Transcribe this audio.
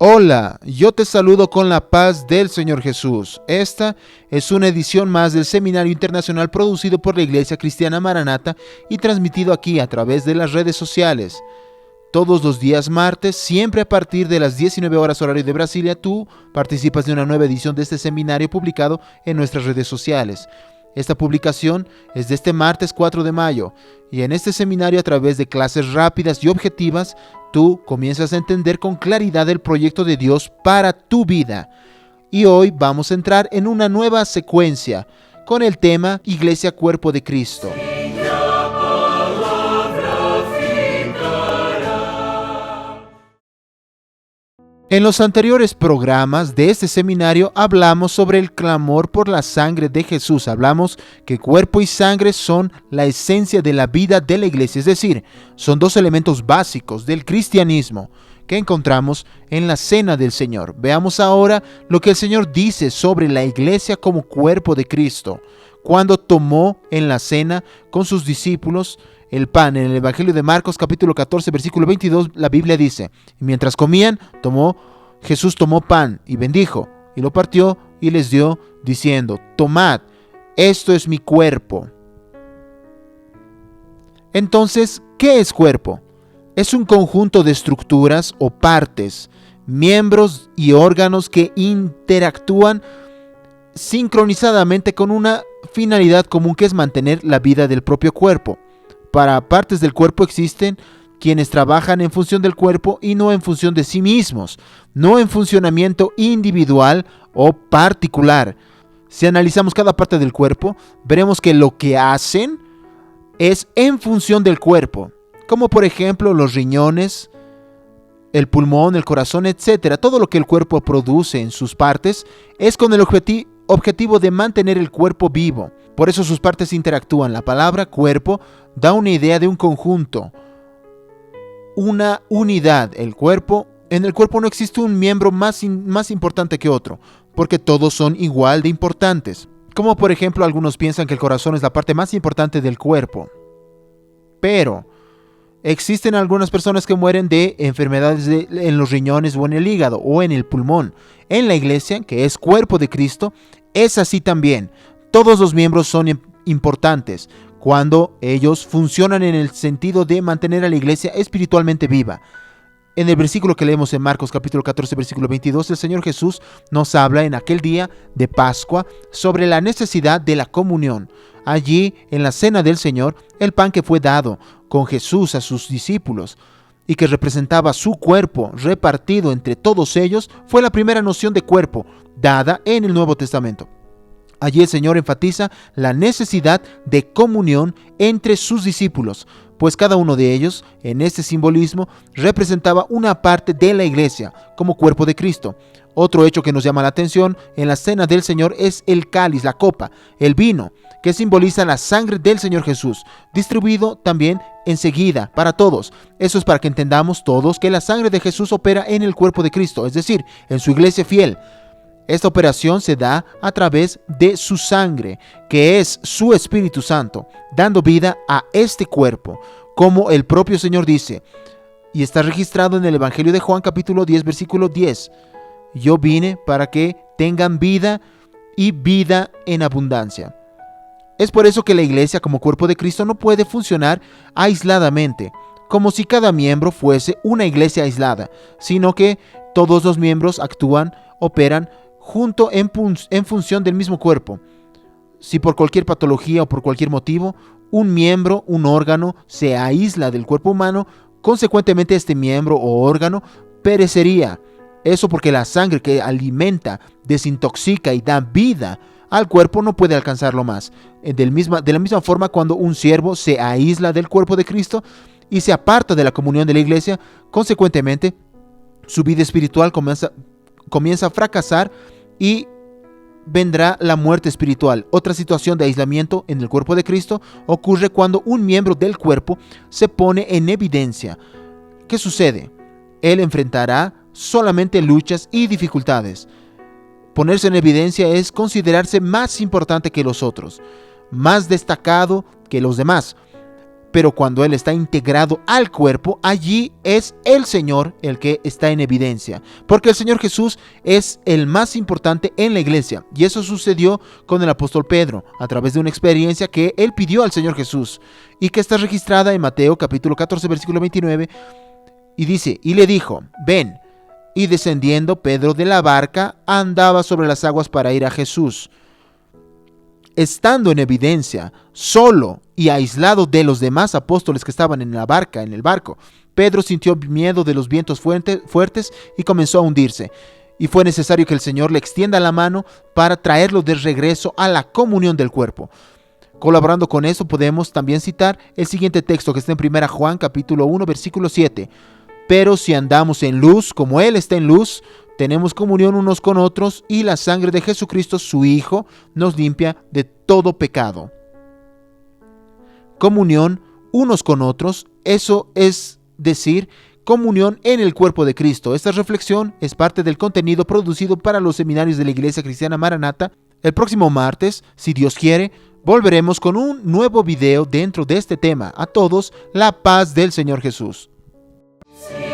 Hola, yo te saludo con la paz del Señor Jesús. Esta es una edición más del Seminario Internacional producido por la Iglesia Cristiana Maranata y transmitido aquí a través de las redes sociales. Todos los días martes, siempre a partir de las 19 horas horario de Brasilia, tú participas de una nueva edición de este seminario publicado en nuestras redes sociales. Esta publicación es de este martes 4 de mayo y en este seminario, a través de clases rápidas y objetivas, tú comienzas a entender con claridad el proyecto de Dios para tu vida. Y hoy vamos a entrar en una nueva secuencia con el tema Iglesia Cuerpo de Cristo. En los anteriores programas de este seminario hablamos sobre el clamor por la sangre de Jesús. Hablamos que cuerpo y sangre son la esencia de la vida de la iglesia, es decir, son dos elementos básicos del cristianismo que encontramos en la cena del Señor. Veamos ahora lo que el Señor dice sobre la iglesia como cuerpo de Cristo. Cuando tomó en la cena con sus discípulos el pan, en el Evangelio de Marcos capítulo 14 versículo 22, la Biblia dice: mientras comían, Jesús tomó pan y bendijo, y lo partió y les dio, diciendo: tomad, esto es mi cuerpo. Entonces, ¿qué es cuerpo? Es un conjunto de estructuras o partes, miembros y órganos que interactúan sincronizadamente con una finalidad común, que es mantener la vida del propio cuerpo. Para partes del cuerpo existen quienes trabajan en función del cuerpo y no en función de sí mismos, no en funcionamiento individual o particular. Si analizamos cada parte del cuerpo, veremos que lo que hacen es en función del cuerpo, como por ejemplo los riñones, el pulmón, el corazón, etc. Todo lo que el cuerpo produce en sus partes es con el objetivo de mantener el cuerpo vivo. Por eso sus partes interactúan. La palabra cuerpo da una idea de un conjunto, una unidad. En el cuerpo no existe un miembro más importante que otro, porque todos son igual de importantes. Como por ejemplo, algunos piensan que el corazón es la parte más importante del cuerpo. Pero existen algunas personas que mueren de enfermedades en los riñones o en el hígado o en el pulmón. En la iglesia, que es cuerpo de Cristo, es así también. Todos los miembros son importantes cuando ellos funcionan en el sentido de mantener a la iglesia espiritualmente viva. En el versículo que leemos en Marcos capítulo 14 versículo 22, el Señor Jesús nos habla en aquel día de Pascua sobre la necesidad de la comunión. Allí, en la cena del Señor, el pan que fue dado con Jesús a sus discípulos y que representaba su cuerpo repartido entre todos ellos, fue la primera noción de cuerpo dada en el Nuevo Testamento. Allí el Señor enfatiza la necesidad de comunión entre sus discípulos, pues cada uno de ellos, en este simbolismo, representaba una parte de la iglesia como cuerpo de Cristo. Otro hecho que nos llama la atención en la cena del Señor es el cáliz, la copa, el vino, que simboliza la sangre del Señor Jesús, distribuido también enseguida para todos. Eso es para que entendamos todos que la sangre de Jesús opera en el cuerpo de Cristo, es decir, en su iglesia fiel. Esta operación se da a través de su sangre, que es su Espíritu Santo, dando vida a este cuerpo, como el propio Señor dice, y está registrado en el Evangelio de Juan capítulo 10, versículo 10. Yo vine para que tengan vida y vida en abundancia. Es por eso que la iglesia como cuerpo de Cristo no puede funcionar aisladamente, como si cada miembro fuese una iglesia aislada, sino que todos los miembros operan junto en función del mismo cuerpo. Si por cualquier patología o por cualquier motivo un miembro, un órgano se aísla del cuerpo humano, consecuentemente este miembro o órgano perecería. Eso porque la sangre que alimenta, desintoxica y da vida al cuerpo no puede alcanzarlo más. De la misma forma, cuando un siervo se aísla del cuerpo de Cristo y se aparta de la comunión de la iglesia, consecuentemente su vida espiritual comienza a fracasar y vendrá la muerte espiritual. Otra situación de aislamiento en el cuerpo de Cristo ocurre cuando un miembro del cuerpo se pone en evidencia. ¿Qué sucede? Él enfrentará solamente luchas y dificultades. Ponerse en evidencia es considerarse más importante que los otros, más destacado que los demás. pero cuando Él está integrado al cuerpo, allí es el Señor el que está en evidencia, porque el Señor Jesús es el más importante en la iglesia, y eso sucedió con el apóstol Pedro, a través de una experiencia que él pidió al Señor Jesús, y que está registrada en Mateo capítulo 14, versículo 29, y dice, y le dijo, ven, y descendiendo Pedro de la barca, andaba sobre las aguas para ir a Jesús. Estando en evidencia, solo y aislado de los demás apóstoles que estaban en el barco, Pedro sintió miedo de los vientos fuertes y comenzó a hundirse. Y fue necesario que el Señor le extienda la mano para traerlo de regreso a la comunión del cuerpo. Colaborando con eso, podemos también citar el siguiente texto que está en 1 Juan capítulo 1, versículo 7. Pero si andamos en luz, como Él está en luz, tenemos comunión unos con otros, y la sangre de Jesucristo, su Hijo, nos limpia de todo pecado. Comunión unos con otros, eso es decir, comunión en el cuerpo de Cristo. Esta reflexión es parte del contenido producido para los seminarios de la Iglesia Cristiana Maranata. El próximo martes, si Dios quiere, volveremos con un nuevo video dentro de este tema. A todos, la paz del Señor Jesús. Sí.